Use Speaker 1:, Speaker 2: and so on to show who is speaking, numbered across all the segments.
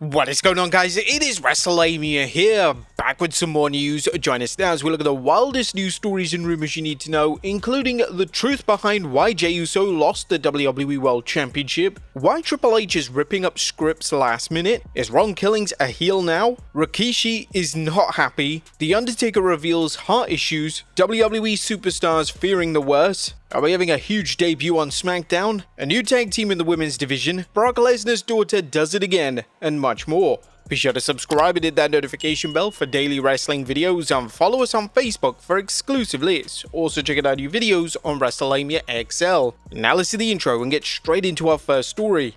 Speaker 1: What is going on, guys? It is Wrestlelamia here, back with some more news. Join us now as we look at the wildest news stories and rumors you need to know, including the truth behind why JEY USO lost the WWE World Championship, why Triple H is ripping up scripts last minute, is Ron Killings a heel now, Rikishi is not happy, The Undertaker reveals heart issues, WWE superstars fearing the worst, are we having a huge debut on Smackdown? A new tag team in the women's division? Brock Lesnar's daughter does it again? And much more. Be sure to subscribe and hit that notification bell for daily wrestling videos and follow us on Facebook for exclusive lists. Also check out our new videos on Wrestlelamia XL. Now let's do the intro and get straight into our first story.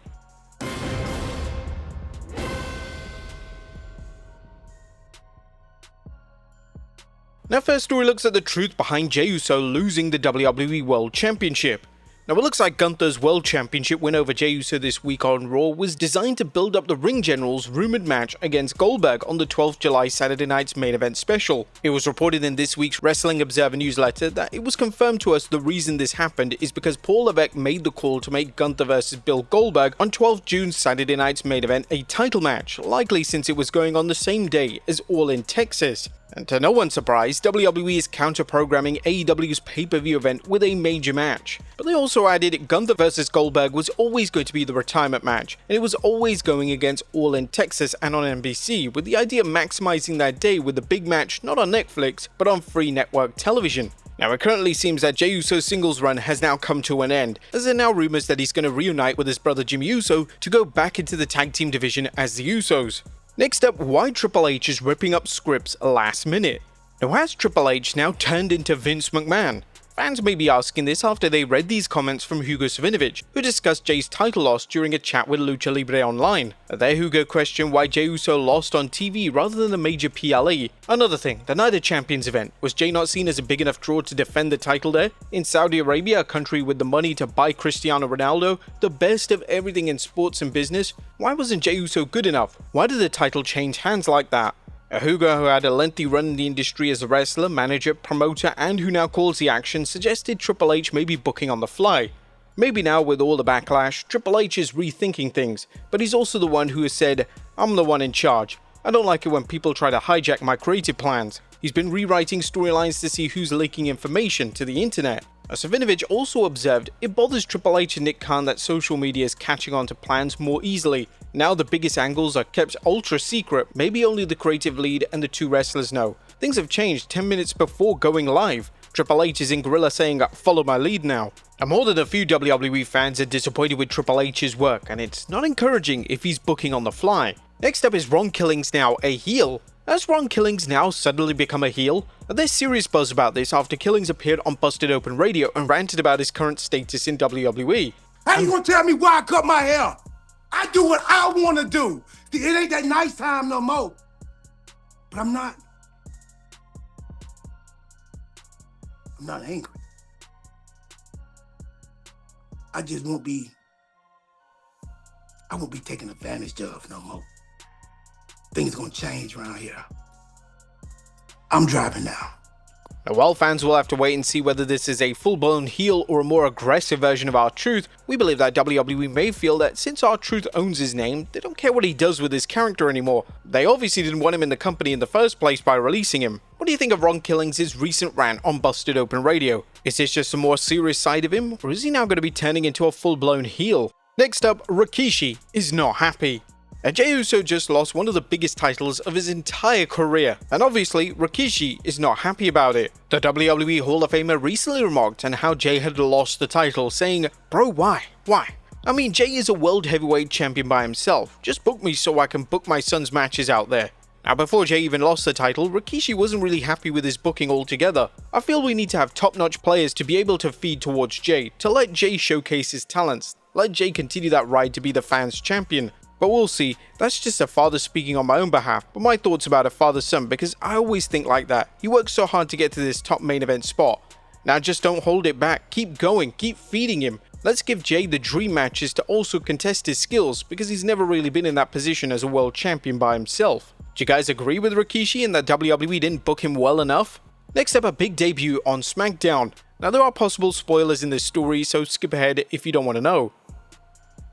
Speaker 1: Now, first story looks at the truth behind JEY USO losing the WWE World Championship. Now, it looks like Gunther's World Championship win over JEY USO this week on Raw was designed to build up the Ring General's rumored match against Goldberg on the 12th July Saturday night's main event special. It was reported in this week's Wrestling Observer newsletter that it was confirmed to us the reason this happened is because Paul Levesque made the call to make Gunther vs Bill Goldberg on 12th June Saturday night's main event a title match, likely since it was going on the same day as All in Texas. And to no one's surprise, WWE is counter-programming AEW's pay-per-view event with a major match. But they also added Gunther vs Goldberg was always going to be the retirement match, and it was always going against All in Texas and on NBC, with the idea of maximizing that day with the big match not on Netflix, but on free network television. Now, it currently seems that JEY USO's singles run has now come to an end, as there are now rumors that he's going to reunite with his brother Jimmy Uso to go back into the tag team division as the Usos. Next up, why Triple H is ripping up scripts last minute. Now, has Triple H now turned into Vince McMahon? Fans may be asking this after they read these comments from Hugo Savinovich, who discussed Jay's title loss during a chat with Lucha Libre Online. There, Hugo questioned why JEY USO lost on TV rather than a major PLE. Another thing, the Night of Champions event, was Jay not seen as a big enough draw to defend the title there? In Saudi Arabia, a country with the money to buy Cristiano Ronaldo, the best of everything in sports and business, why wasn't JEY USO good enough? Why did the title change hands like that? Hugo, who had a lengthy run in the industry as a wrestler, manager, promoter, and who now calls the action, suggested Triple H may be booking on the fly. Maybe now, with all the backlash, Triple H is rethinking things, but he's also the one who has said, "I'm the one in charge. I don't like it when people try to hijack my creative plans." He's been rewriting storylines to see who's leaking information to the internet. Savinovich also observed it bothers Triple H and Nick Khan that social media is catching on to plans more easily. Now the biggest angles are kept ultra secret, maybe only the creative lead and the two wrestlers know. Things have changed 10 minutes before going live. Triple H is in Gorilla saying, "Follow my lead now." And more than a few WWE fans are disappointed with Triple H's work, and it's not encouraging if he's booking on the fly. Next up, is Ron Killings now a heel? Has Ron Killings now suddenly become a heel? There's serious buzz about this after Killings appeared on Busted Open Radio and ranted about his current status in WWE.
Speaker 2: How you gonna tell me why I cut my hair? I do what I want to do. It ain't that nice time no more. But I'm not angry. I won't be taken advantage of no more. Things gonna change around here. I'm driving now.
Speaker 1: Now, while fans will have to wait and see whether this is a full-blown heel or a more aggressive version of R-Truth, we believe that WWE may feel that since R-Truth owns his name, they don't care what he does with his character anymore. They obviously didn't want him in the company in the first place by releasing him. What do you think of Ron Killings' recent rant on Busted Open Radio? Is this just a more serious side of him, or is he now going to be turning into a full-blown heel? Next up, Rikishi is not happy. JEY USO just lost one of the biggest titles of his entire career, and obviously Rikishi is not happy about it. The WWE Hall of Famer recently remarked on how Jay had lost the title, saying, "Bro, why? Why? I mean, Jay is a world heavyweight champion by himself. Just book me so I can book my son's matches out there." Now, before Jay even lost the title, Rikishi wasn't really happy with his booking altogether. "I feel we need to have top-notch players to be able to feed towards Jay, to let Jay showcase his talents. Let Jay continue that ride to be the fans' champion. But we'll see, that's just a father speaking on my own behalf, but my thoughts about a father-son, because I always think like that. He worked so hard to get to this top main event spot. Now just don't hold it back, keep going, keep feeding him. Let's give Jay the dream matches to also contest his skills, because he's never really been in that position as a world champion by himself." Do you guys agree with Rikishi in that WWE didn't book him well enough? Next up, a big debut on Smackdown. Now there are possible spoilers in this story, so skip ahead if you don't want to know.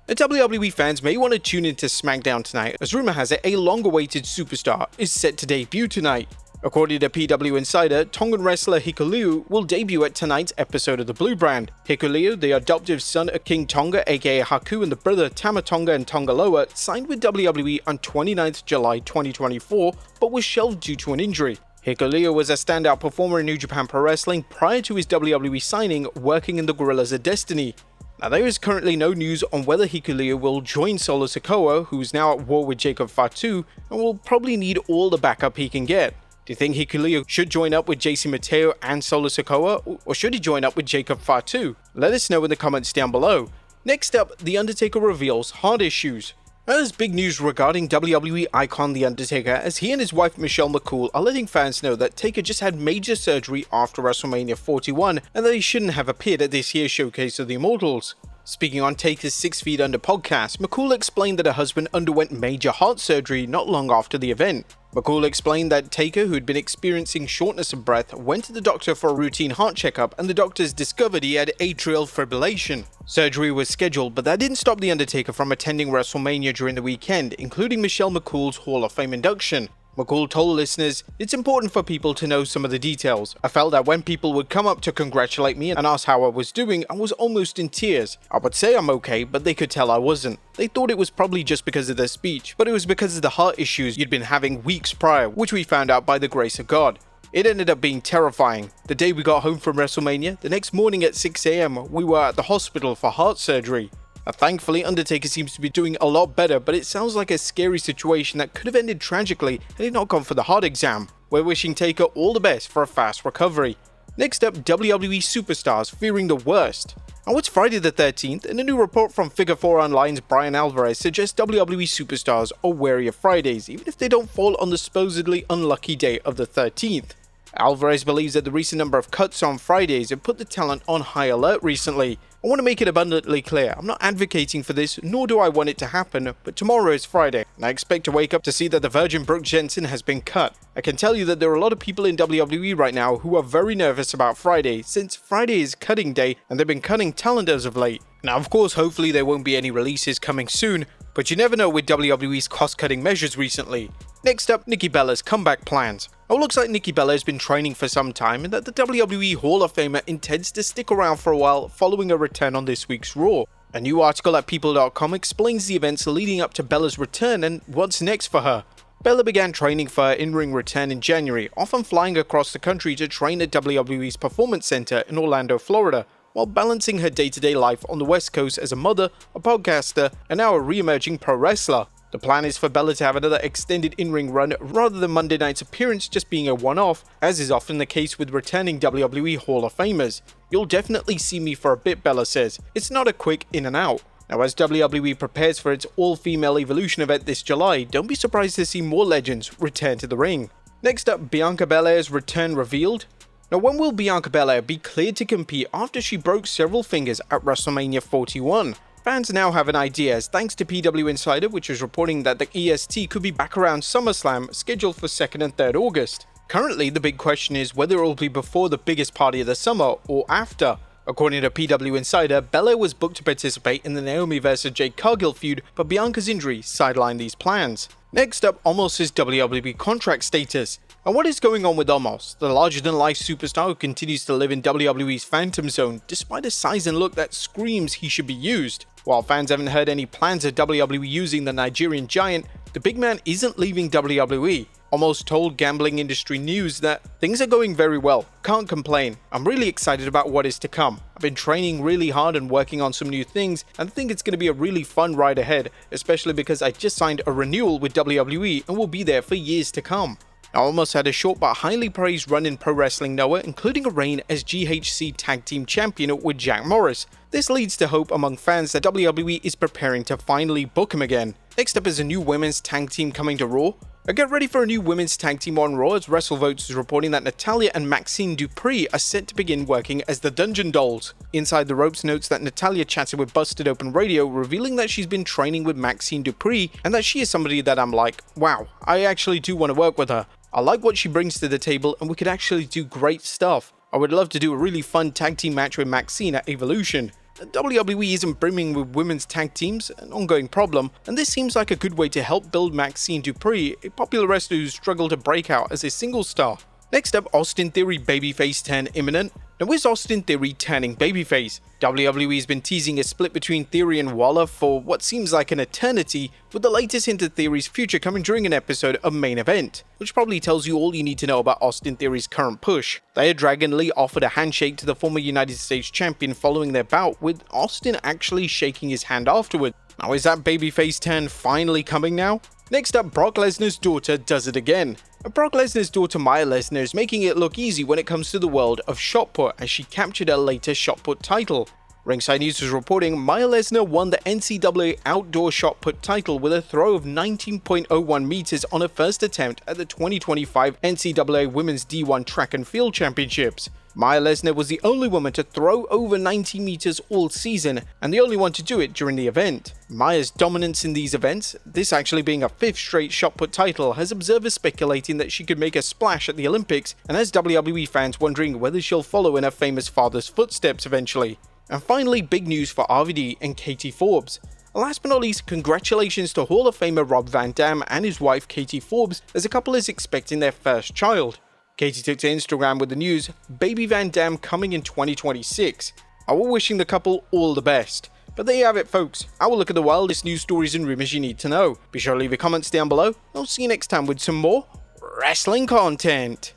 Speaker 1: The WWE fans may want to tune into Smackdown tonight, as rumor has it a long-awaited superstar is set to debut tonight. According to PW Insider, Tongan wrestler Hikuleo will debut at tonight's episode of the Blue Brand. Hikuleo, the adoptive son of King Tonga aka Haku and the brother Tama Tonga and Tongaloa, signed with WWE on 29th July 2024 but was shelved due to an injury. Hikuleo was a standout performer in New Japan Pro Wrestling prior to his WWE signing, working in the Gorillas of Destiny. Now, there is currently no news on whether Hikuleo will join Solo Sikoa, who is now at war with Jacob Fatu, and will probably need all the backup he can get. Do you think Hikuleo should join up with JC Mateo and Solo Sikoa, or should he join up with Jacob Fatu? Let us know in the comments down below. Next up, The Undertaker reveals heart issues. Now, there's big news regarding WWE icon The Undertaker, as he and his wife Michelle McCool are letting fans know that Taker just had major surgery after WrestleMania 41 and that he shouldn't have appeared at this year's Showcase of the Immortals. Speaking on Taker's 6 Feet Under podcast, McCool explained that her husband underwent major heart surgery not long after the event. McCool explained that Taker, who had been experiencing shortness of breath, went to the doctor for a routine heart checkup and the doctors discovered he had atrial fibrillation. Surgery was scheduled, but that didn't stop The Undertaker from attending WrestleMania during the weekend, including Michelle McCool's Hall of Fame induction. McCool told listeners, "It's important for people to know some of the details. I felt that when people would come up to congratulate me and ask how I was doing, I was almost in tears. I would say I'm okay, but they could tell I wasn't. They thought it was probably just because of their speech, but it was because of the heart issues you'd been having weeks prior, which we found out by the grace of God. It ended up being terrifying. The day we got home from WrestleMania, the next morning at 6 AM, we were at the hospital for heart surgery. Thankfully, Undertaker seems to be doing a lot better, but it sounds like a scary situation that could have ended tragically had he not gone for the heart exam. We're wishing Taker all the best for a fast recovery." Next up, WWE superstars fearing the worst. Now, it's Friday the 13th, and a new report from Figure 4 Online's Brian Alvarez suggests WWE superstars are wary of Fridays, even if they don't fall on the supposedly unlucky day of the 13th. Alvarez believes that the recent number of cuts on Fridays have put the talent on high alert recently. I want to make it abundantly clear, I'm not advocating for this, nor do I want it to happen, but tomorrow is Friday, and I expect to wake up to see that the Virgin Brooke Jensen has been cut. I can tell you that there are a lot of people in WWE right now who are very nervous about Friday, since Friday is cutting day, and they've been cutting talent as of late. Now, of course, hopefully there won't be any releases coming soon, but you never know with WWE's cost-cutting measures recently. Next up, Nikki Bella's comeback plans. It looks like Nikki Bella has been training for some time and that the WWE Hall of Famer intends to stick around for a while following a return on this week's Raw. A new article at People.com explains the events leading up to Bella's return and what's next for her. Bella began training for her in-ring return in January, often flying across the country to train at WWE's Performance Center in Orlando, Florida, while balancing her day-to-day life on the West Coast as a mother, a podcaster, and now a re-emerging pro wrestler. The plan is for Bella to have another extended in-ring run rather than Monday night's appearance just being a one-off, as is often the case with returning WWE Hall of Famers. "You'll definitely see me for a bit," Bella says. "It's not a quick in and out." Now, as WWE prepares for its all-female Evolution event this July, don't be surprised to see more legends return to the ring. Next up, Bianca Belair's return revealed. Now, when will Bianca Belair be cleared to compete after she broke several fingers at WrestleMania 41? Fans now have an idea, as thanks to PW Insider, which is reporting that the EST could be back around SummerSlam, scheduled for 2nd and 3rd August. Currently, the big question is whether it will be before the biggest party of the summer or after. According to PW Insider, Belair was booked to participate in the Naomi vs Jade Cargill feud, but Bianca's injury sidelined these plans. Next up, Omos' WWE contract status. And what is going on with Omos, the larger-than-life superstar who continues to live in WWE's Phantom Zone, despite a size and look that screams he should be used? While fans haven't heard any plans of WWE using the Nigerian giant, the big man isn't leaving WWE. Omos told Gambling Industry News that "Things are going very well, can't complain. I'm really excited about what is to come. I've been training really hard and working on some new things, and I think it's going to be a really fun ride ahead, especially because I just signed a renewal with WWE and will be there for years to come." Now, Omos had a short but highly praised run in Pro Wrestling Noah, including a reign as GHC Tag Team Champion with Jack Morris. This leads to hope among fans that WWE is preparing to finally book him again. Next up is a new women's tag team coming to Raw. Get ready for a new women's tag team on Raw, as WrestleVotes is reporting that Natalya and Maxine Dupree are set to begin working as the Dungeon Dolls. Inside the Ropes notes that Natalya chatted with Busted Open Radio, revealing that she's been training with Maxine Dupree and that she is somebody that I'm like, wow, I actually do want to work with her. I like what she brings to the table and we could actually do great stuff. I would love to do a really fun tag team match with Maxine at Evolution. WWE isn't brimming with women's tag teams, an ongoing problem, and this seems like a good way to help build Maxine Dupree, a popular wrestler who's struggled to break out as a single star. Next up, Austin Theory babyface turn Imminent. Now is Austin Theory turning babyface? WWE has been teasing a split between Theory and Waller for what seems like an eternity, with the latest hint of Theory's future coming during an episode of Main Event, which probably tells you all you need to know about Austin Theory's current push. Their Dragon Lee offered a handshake to the former United States champion following their bout, with Austin actually shaking his hand afterward. Now is that babyface turn finally coming now? Next up, Brock Lesnar's daughter does it again. Brock Lesnar's daughter Maya Lesnar is making it look easy when it comes to the world of shot put, as she captured her latest shot put title. Ringside News was reporting Maya Lesnar won the NCAA outdoor shot put title with a throw of 19.01 meters on her first attempt at the 2025 NCAA Women's D1 Track and Field Championships. Maya Lesnar was the only woman to throw over 90 meters all season, and the only one to do it during the event. Maya's dominance in these events, this actually being a 5th straight shot put title, has observers speculating that she could make a splash at the Olympics, and has WWE fans wondering whether she'll follow in her famous father's footsteps eventually. And finally, big news for RVD and Katie Forbes. Last but not least, congratulations to Hall of Famer Rob Van Dam and his wife Katie Forbes, as a couple is expecting their first child. Katie took to Instagram with the news, baby Van Dam coming in 2026. I will wishing the couple all the best. But there you have it folks, I will look at the wildest news stories and rumors you need to know. Be sure to leave your comments down below, I'll see you next time with some more wrestling content.